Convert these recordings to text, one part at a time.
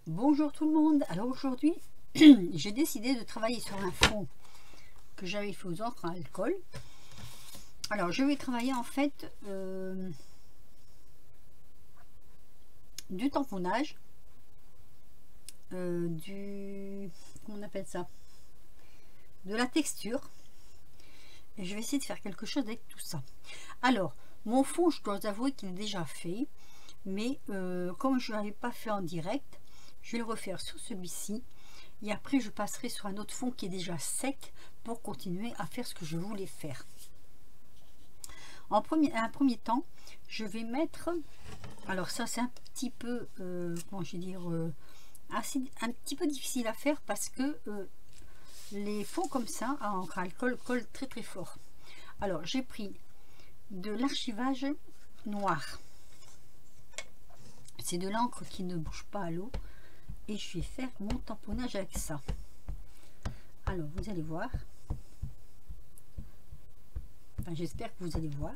Bonjour tout le monde. Alors aujourd'hui j'ai décidé de travailler sur un fond que j'avais fait aux encres à alcool. Alors je vais travailler en fait du tamponnage, comment on appelle ça, de la texture, et je vais essayer de faire quelque chose avec tout ça. Alors mon fond, je dois avouer qu'il est déjà fait, mais comme je ne l'avais pas fait en direct, je vais le refaire sur celui-ci et après je passerai sur un autre fond qui est déjà sec pour continuer à faire ce que je voulais faire. Un premier temps, je vais mettre, alors ça c'est un petit peu comment je vais dire, un petit peu difficile à faire parce que les fonds comme ça à encre à alcool collent très très fort. Alors j'ai pris de l'archivage noir, c'est de l'encre qui ne bouge pas à l'eau, et je vais faire mon tamponnage avec ça. Alors vous allez voir, enfin, j'espère que vous allez voir.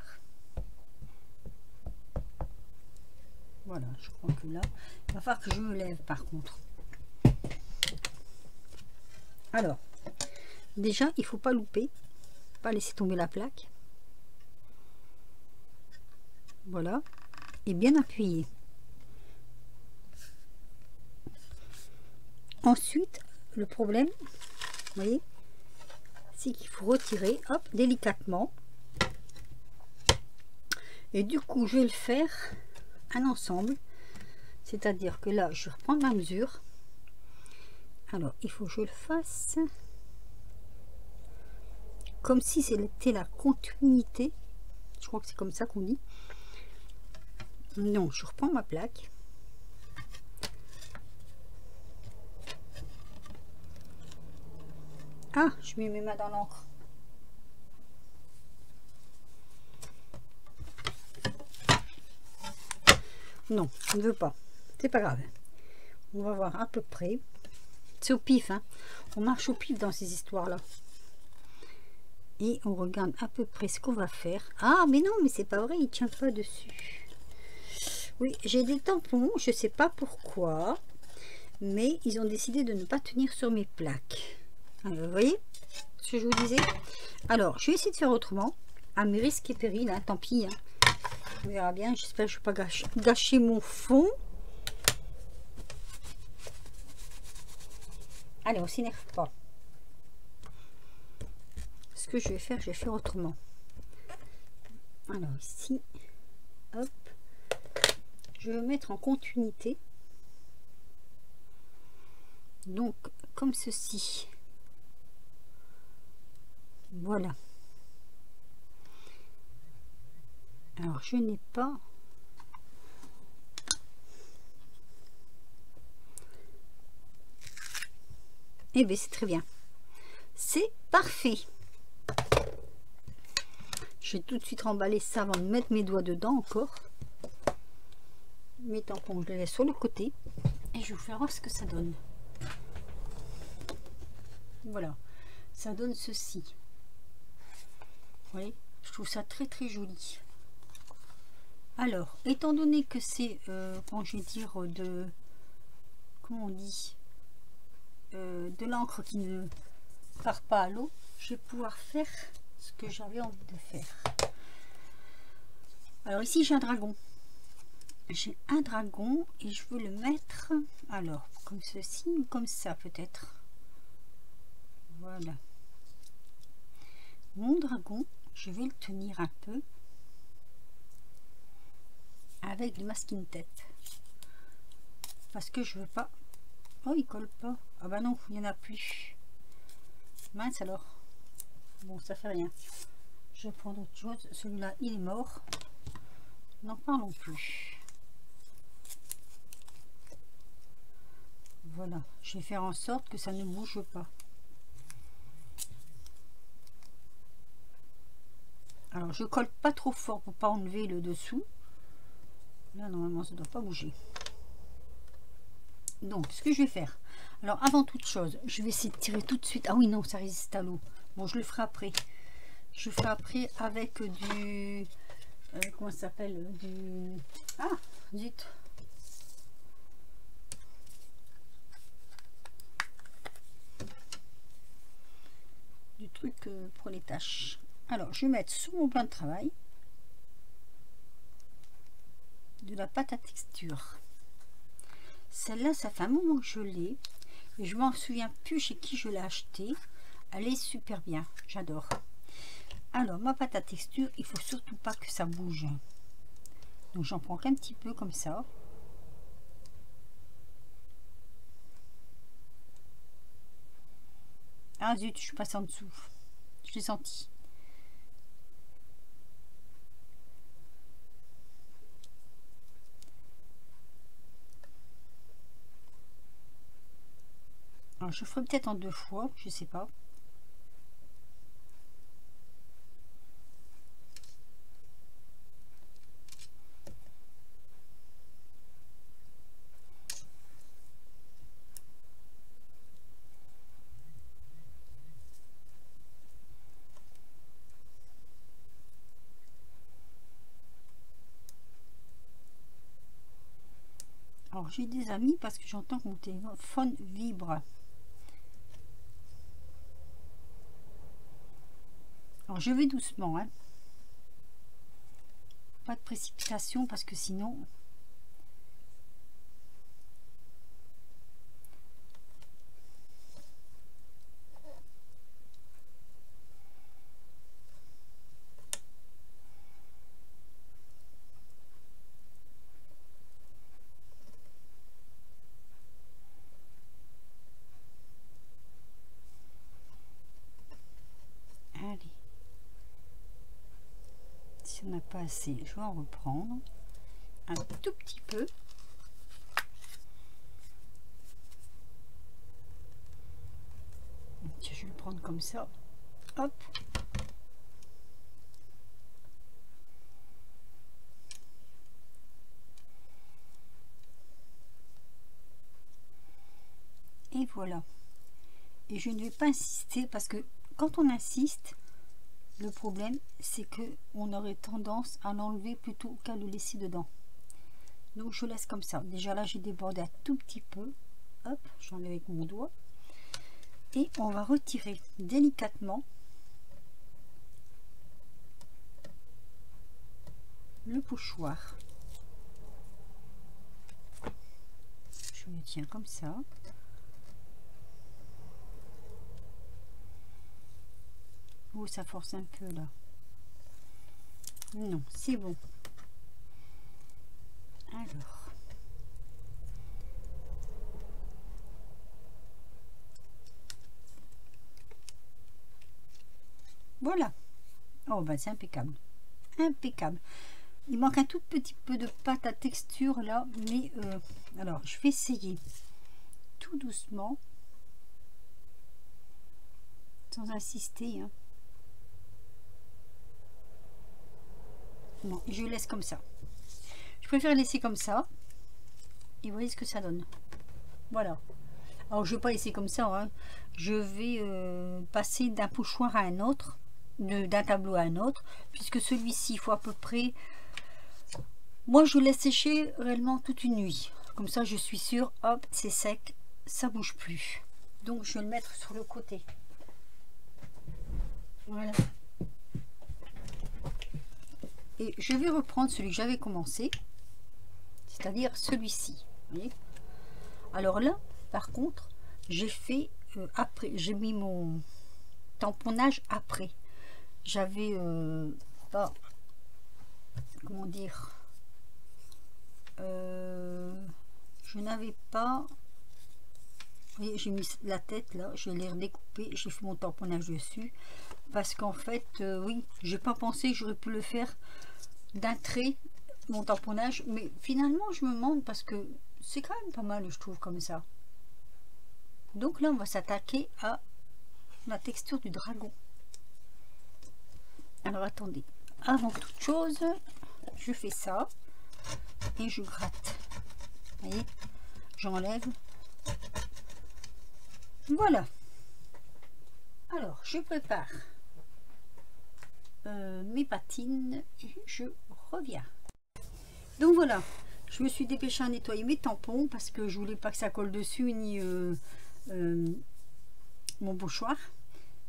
Voilà, je crois que là il va falloir que je me lève par contre. Alors déjà il faut pas louper, pas laisser tomber la plaque, voilà, et bien appuyer. Ensuite, le problème, vous voyez, c'est qu'il faut retirer, hop, délicatement. Et du coup, je vais le faire un ensemble. C'est-à-dire que là, je reprends ma mesure. Alors, il faut que je le fasse comme si c'était la continuité. Je crois que c'est comme ça qu'on dit. Non, je reprends ma plaque. Ah, je mets mes mains dans l'encre. Non, je ne veux pas. C'est pas grave. On va voir à peu près. C'est au pif, hein. On marche au pif dans ces histoires-là. Et on regarde à peu près ce qu'on va faire. Ah, mais non, mais c'est pas vrai, il tient pas dessus. Oui, j'ai des tampons, je sais pas pourquoi, mais ils ont décidé de ne pas tenir sur mes plaques. Alors, vous voyez ce que je vous disais? Alors, je vais essayer de faire autrement, à mes risques et périls, hein, tant pis. Hein. On verra bien, j'espère que je ne vais pas gâcher mon fond. Allez, on s'énerve pas. Ce que je vais faire autrement. Alors ici, hop, je vais mettre en continuité. Donc, comme ceci. Voilà. Alors, je n'ai pas... Eh bien, c'est très bien. C'est parfait. Je vais tout de suite remballer ça avant de mettre mes doigts dedans encore. Mes tampons, je les laisse sur le côté. Et je vais vous faire voir ce que ça donne. Voilà. Ça donne ceci. Vous voyez, je trouve ça très très joli. Alors, étant donné que c'est, comment je vais dire, comment on dit, de l'encre qui ne part pas à l'eau, je vais pouvoir faire ce que j'avais envie de faire. Alors ici j'ai un dragon. J'ai un dragon et je veux le mettre, alors, comme ceci ou comme ça peut-être. Voilà. Mon dragon, je vais le tenir un peu avec le masking tête parce que je veux pas. Oh, il colle pas. Ah bah non, il n'y en a plus. Mince alors. Bon, ça fait rien. Je vais prendre autre chose. Celui-là, il est mort. N'en parlons plus. Voilà. Je vais faire en sorte que ça ne bouge pas. Alors, je colle pas trop fort pour pas enlever le dessous. Là, normalement, ça ne doit pas bouger. Donc, ce que je vais faire, alors avant toute chose, je vais essayer de tirer tout de suite. Ah oui, non, ça résiste à l'eau. Bon, je le ferai après. Je ferai après avec du... comment ça s'appelle, du... Ah, zut. pour les tâches. Alors, je vais mettre sur mon plan de travail de la pâte à texture. Celle-là, ça fait un moment que je l'ai et je m'en souviens plus chez qui je l'ai acheté. Elle est super bien, j'adore. Alors, ma pâte à texture, il faut surtout pas que ça bouge. Donc, j'en prends qu'un petit peu comme ça. Ah zut, je suis passée en dessous. Je l'ai senti. Alors, je ferai peut-être en 2 fois, je sais pas. Alors, j'ai des amis parce que j'entends que mon téléphone vibre. Alors, je vais doucement, hein. Pas de précipitation parce que sinon... Allez. Si on n'a pas assez, je vais en reprendre un tout petit peu. Tiens, je vais le prendre comme ça. Hop. Et voilà. Et je ne vais pas insister parce que quand on insiste, le problème c'est que on aurait tendance à l'enlever plutôt qu'à le laisser dedans. Donc je laisse comme ça. Déjà là j'ai débordé un tout petit peu. Hop, j'enlève avec mon doigt. Et on va retirer délicatement le pochoir. Je le tiens comme ça. Oh, ça force un peu là. Non, c'est bon. Alors. Voilà. Oh, bah c'est impeccable. Impeccable. Il manque un tout petit peu de pâte à texture là, mais alors je vais essayer tout doucement, sans insister, hein. Non, je laisse comme ça. Je préfère laisser comme ça. Et vous voyez ce que ça donne. Voilà. Alors je vais pas laisser comme ça, hein. Je vais passer d'un pochoir à un autre, d'un tableau à un autre, puisque celui-ci il faut à peu près... Moi je laisse sécher réellement toute une nuit. Comme ça je suis sûre, hop, c'est sec, ça bouge plus. Donc je vais le mettre sur le côté. Voilà. Et je vais reprendre celui que j'avais commencé, c'est-à-dire celui-ci. Alors là, par contre, j'ai fait après, j'ai mis mon tamponnage après. J'avais pas, comment dire, je n'avais pas, vous voyez, j'ai mis la tête là, je l'ai redécoupé, j'ai fait mon tamponnage dessus, parce qu'en fait, oui, j'ai pas pensé que j'aurais pu le faire d'un trait, mon tamponnage, mais finalement je me demande parce que c'est quand même pas mal, je trouve, comme ça. Donc là on va s'attaquer à la texture du dragon. Alors attendez, avant toute chose je fais ça et je gratte, vous voyez, j'enlève, voilà. Alors je prépare mes patines et je reviens. Donc voilà, je me suis dépêchée à nettoyer mes tampons parce que je voulais pas que ça colle dessus ni mon pochoir.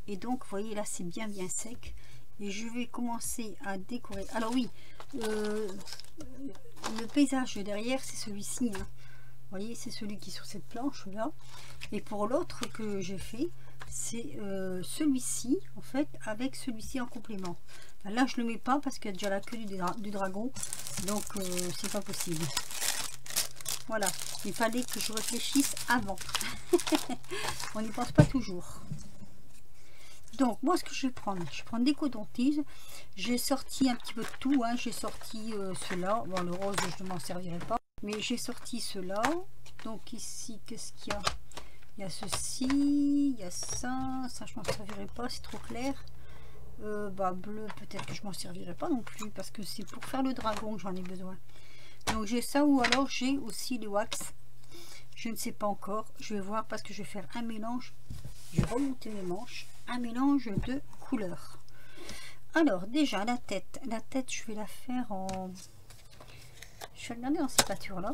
Et donc vous voyez là c'est bien sec, et je vais commencer à décorer. Alors oui, le paysage derrière c'est celui-ci, hein. Vous voyez, c'est celui qui est sur cette planche là, et pour l'autre que j'ai fait, c'est celui-ci en fait, avec celui-ci en complément. Enfin, là je le mets pas parce qu'il y a déjà la queue du dragon, donc c'est pas possible. Voilà, il fallait que je réfléchisse avant. On n'y pense pas toujours. Donc moi ce que je vais prendre, je prends des cotons-tiges. J'ai sorti un petit peu de tout, hein. J'ai sorti ceux-là, bon le rose je ne m'en servirai pas, mais j'ai sorti ceux-là. Donc ici qu'est-ce qu'il y a? Il y a ceci, il y a ça je m'en servirai pas, c'est trop clair. Bah bleu peut-être que je m'en servirai pas non plus, parce que c'est pour faire le dragon que j'en ai besoin. Donc j'ai ça, ou alors j'ai aussi les wax, je ne sais pas encore, je vais voir, parce que je vais faire un mélange. Je vais remonter mes manches, un mélange de couleurs. Alors déjà la tête je vais la faire en, je vais regarder dans ces peintures là.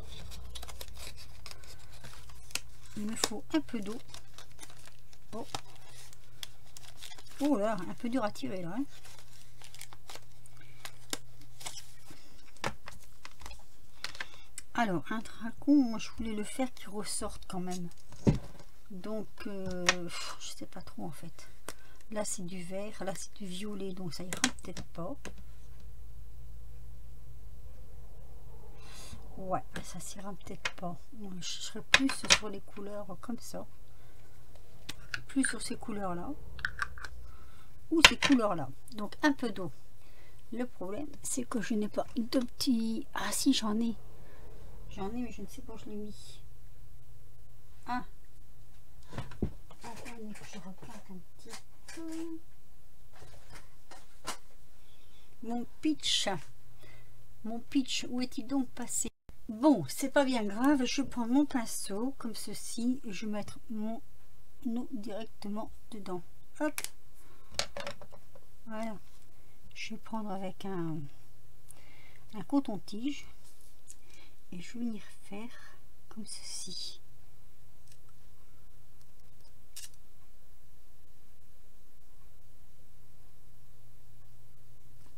Il me faut un peu d'eau. Oh. Oh là, un peu dur à tirer là, hein. Alors un dragon, moi je voulais le faire qui ressorte quand même, donc je sais pas trop en fait. Là c'est du vert, là c'est du violet, donc ça ira peut-être pas. Ouais, ça s'ira peut-être pas. Je serai plus sur les couleurs comme ça, plus sur ces couleurs là, ou ces couleurs là. Donc un peu d'eau. Le problème c'est que je n'ai pas de petits... Ah si, j'en ai, mais je ne sais pas où je l'ai mis. Ah, attendez que je replante un petit peu. Mon pitch, où est-il donc passé? Bon, c'est pas bien grave, je prends mon pinceau comme ceci et je vais mettre mon eau directement dedans. Hop, voilà. Je vais prendre avec un coton-tige et je vais venir faire comme ceci.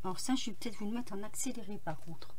Alors ça, je vais peut-être vous le mettre en accéléré par contre.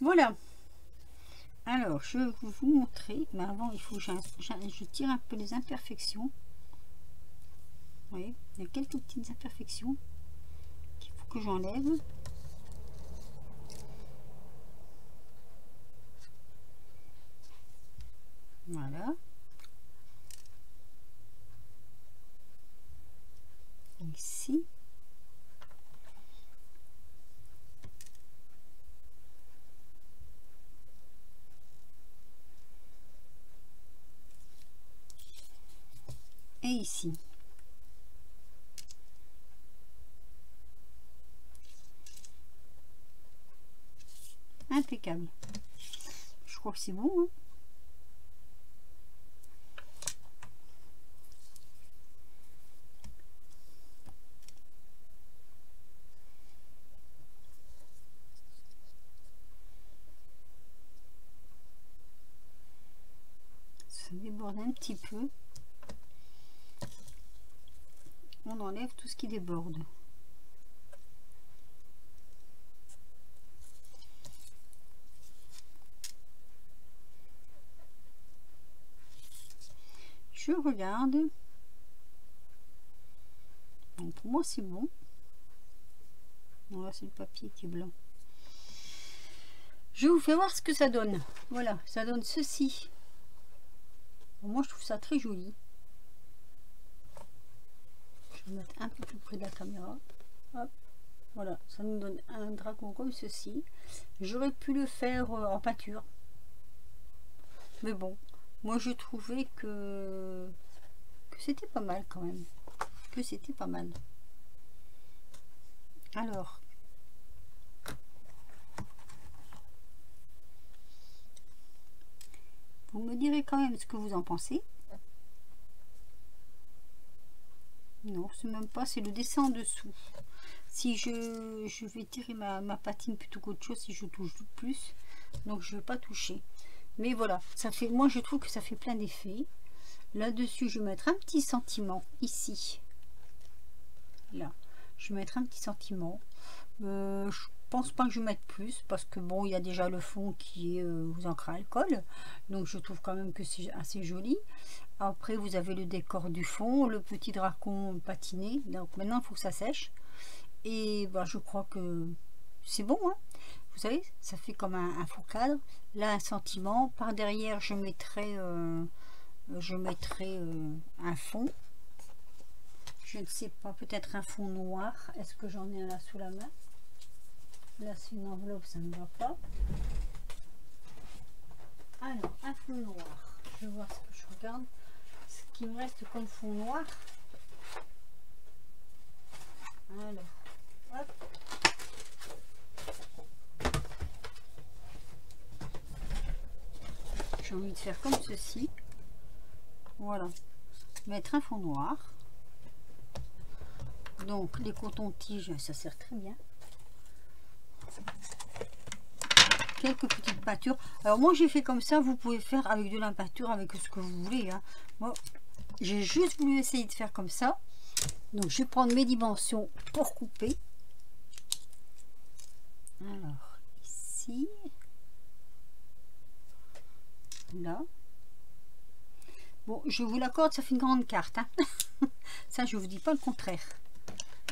Voilà. Alors, je vais vous montrer, mais avant, il faut que je tire un peu les imperfections. Vous voyez, il y a quelques petites imperfections qu'il faut que j'enlève. Voilà. Ici. Et ici. Impeccable. Je crois que c'est bon, hein. déborde un petit peu, on enlève tout ce qui déborde. Je regarde. Bon, pour moi c'est bon. Bon, là c'est le papier qui est blanc. Je vous fais voir ce que ça donne. Voilà, ça donne ceci. Bon, moi je trouve ça très joli. Je vais mettre un peu plus près de la caméra. Hop. Voilà, ça nous donne un dragon comme ceci. J'aurais pu le faire en peinture. Mais bon, moi je trouvais que c'était pas mal quand même. Que c'était pas mal. Alors, vous me direz quand même ce que vous en pensez. Non, c'est même pas, c'est le dessin en dessous. Si je vais tirer ma patine plutôt qu'autre chose, si je touche plus, donc je vais pas toucher. Mais voilà, ça fait, moi je trouve que ça fait plein d'effets. Là-dessus, je vais mettre un petit sentiment ici. Là, je vais mettre un petit sentiment. Je pense pas que je vais mettre plus parce que bon, il y a déjà le fond qui est aux encres à alcool, donc je trouve quand même que c'est assez joli. Après, vous avez le décor du fond, le petit dragon patiné. Donc maintenant, il faut que ça sèche. Et bah, je crois que c'est bon, hein. Vous savez, ça fait comme un faux cadre. Là, un sentiment. Par derrière, je mettrai un fond. Je ne sais pas, peut-être un fond noir. Est-ce que j'en ai un là sous la main? Là, c'est une enveloppe, ça ne va pas. Alors, un fond noir. Je vais voir ce que je regarde. Ce qui me reste comme fond noir. Alors, hop. J'ai envie de faire comme ceci. Voilà. Mettre un fond noir. Donc, les cotons-tiges, ça sert très bien. Quelques petites peintures. Alors, moi, j'ai fait comme ça. Vous pouvez faire avec de la peinture, avec ce que vous voulez, hein. Moi, j'ai juste voulu essayer de faire comme ça. Donc, je vais prendre mes dimensions pour couper. Alors, ici. Là. Bon, je vous l'accorde, ça fait une grande carte, hein. Ça, je vous dis pas le contraire.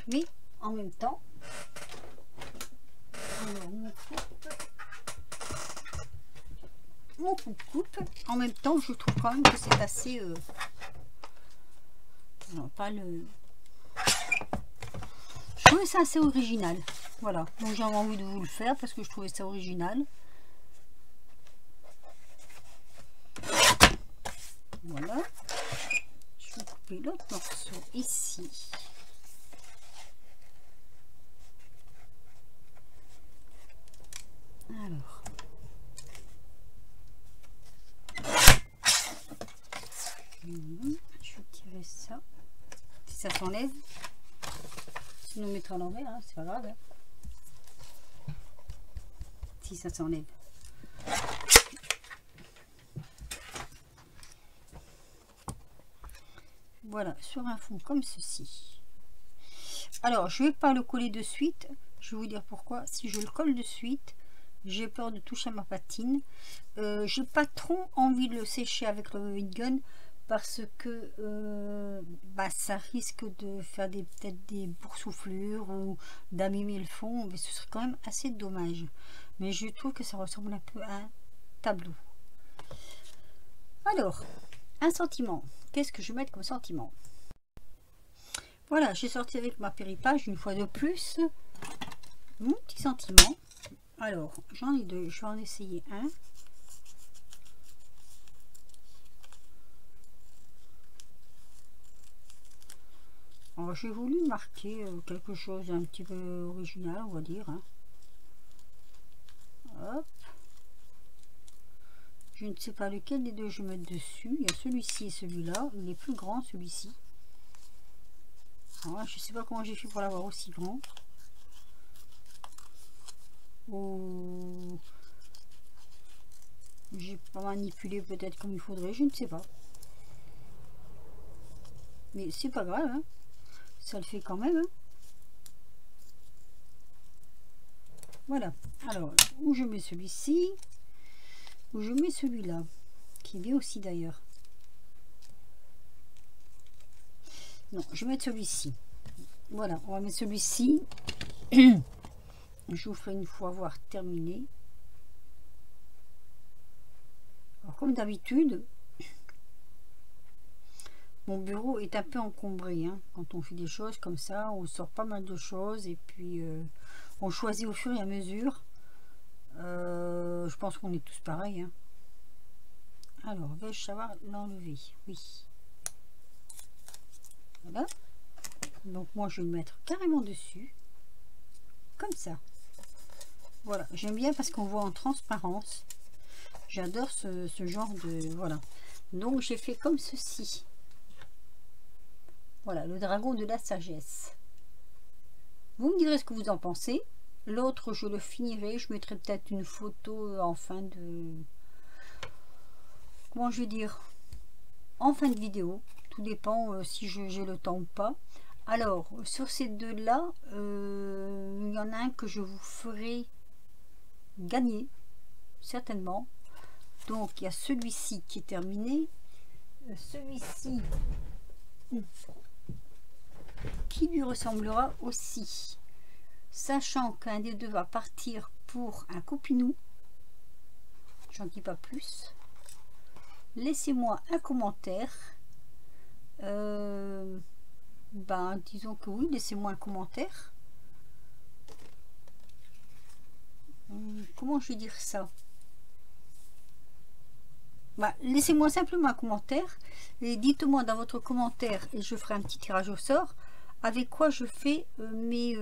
Mais, en même temps, alors, mon coupe. En même temps, je trouve quand même que c'est assez... non, pas le... Je trouvais ça assez original. Voilà, donc j'avais envie de vous le faire parce que je trouvais ça original. Voilà. Je vais couper l'autre morceau ici. Alors. Je vais tirer ça. Si ça s'enlève. Sinon, on mettra à l'envers, hein, c'est pas grave. Hein. Si ça s'enlève. Voilà, sur un fond comme ceci. Alors, je vais pas le coller de suite. Je vais vous dire pourquoi. Si je le colle de suite, j'ai peur de toucher ma patine. J'ai pas trop envie de le sécher avec le Bobby Gun parce que ça risque de faire peut-être des boursouflures ou d'abîmer le fond, mais ce serait quand même assez dommage. Mais je trouve que ça ressemble un peu à un tableau. Alors, un sentiment. Qu'est-ce que je vais mettre comme sentiment? Voilà, j'ai sorti avec ma péripage une fois de plus mon petit sentiment. Alors, j'en ai deux, je vais en essayer un. Alors, j'ai voulu marquer quelque chose d'un petit peu original, on va dire. Hein. Hop. Je ne sais pas lequel des deux je vais mettre dessus. Il y a celui-ci et celui-là. Il est plus grand, celui-ci. Je ne sais pas comment j'ai fait pour l'avoir aussi grand. J'ai pas manipulé peut-être comme il faudrait, je ne sais pas. Mais c'est pas grave, hein. Ça le fait quand même, hein. Voilà. Alors, où je mets celui-ci, où je mets celui-là, qui est bien aussi d'ailleurs. Non, je vais mettre celui-ci. Voilà, on va mettre celui-ci. Je vous ferai une fois avoir terminé. Alors, comme d'habitude, mon bureau est un peu encombré, hein. Quand on fait des choses comme ça, on sort pas mal de choses et puis on choisit au fur et à mesure. Je pense qu'on est tous pareils, hein. Alors, vais-je savoir l'enlever? Oui. Voilà. Donc moi, je vais le mettre carrément dessus. Comme ça. Voilà. J'aime bien parce qu'on voit en transparence. J'adore ce genre de... Voilà. Donc, j'ai fait comme ceci. Voilà, le dragon de la sagesse. Vous me direz ce que vous en pensez. L'autre, je le finirai. Je mettrai peut-être une photo en fin de... Comment je vais dire? En fin de vidéo. Tout dépend si j'ai le temps ou pas. Alors, sur ces deux-là, il y en a un que je vous ferai gagner. Certainement. Donc, il y a celui-ci qui est terminé. Celui-ci qui lui ressemblera aussi. Sachant qu'un des deux va partir pour un copinou. J'en dis pas plus. Laissez-moi un commentaire. Disons que oui, laissez-moi un commentaire. Comment je vais dire ça? Laissez-moi simplement un commentaire et dites-moi dans votre commentaire, et je ferai un petit tirage au sort, avec quoi je fais mes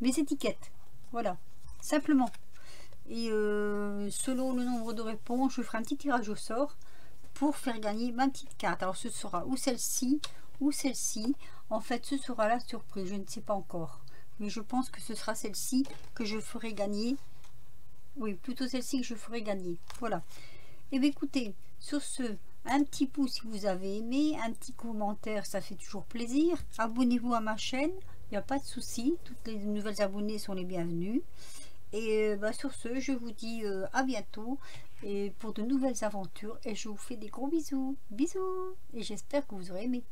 étiquettes. Voilà, simplement. Et selon le nombre de réponses, je ferai un petit tirage au sort pour faire gagner ma petite carte. Alors ce sera ou celle-ci ou celle-ci. En fait, ce sera la surprise, je ne sais pas encore. Mais je pense que ce sera celle-ci que je ferai gagner. Oui, plutôt celle-ci que je ferai gagner. Voilà. Et bien écoutez, sur ce, un petit pouce si vous avez aimé, un petit commentaire, ça fait toujours plaisir. Abonnez-vous à ma chaîne, il n'y a pas de souci. Toutes les nouvelles abonnés sont les bienvenus. Et sur ce, je vous dis à bientôt et pour de nouvelles aventures. Et je vous fais des gros bisous. Bisous. Et j'espère que vous aurez aimé.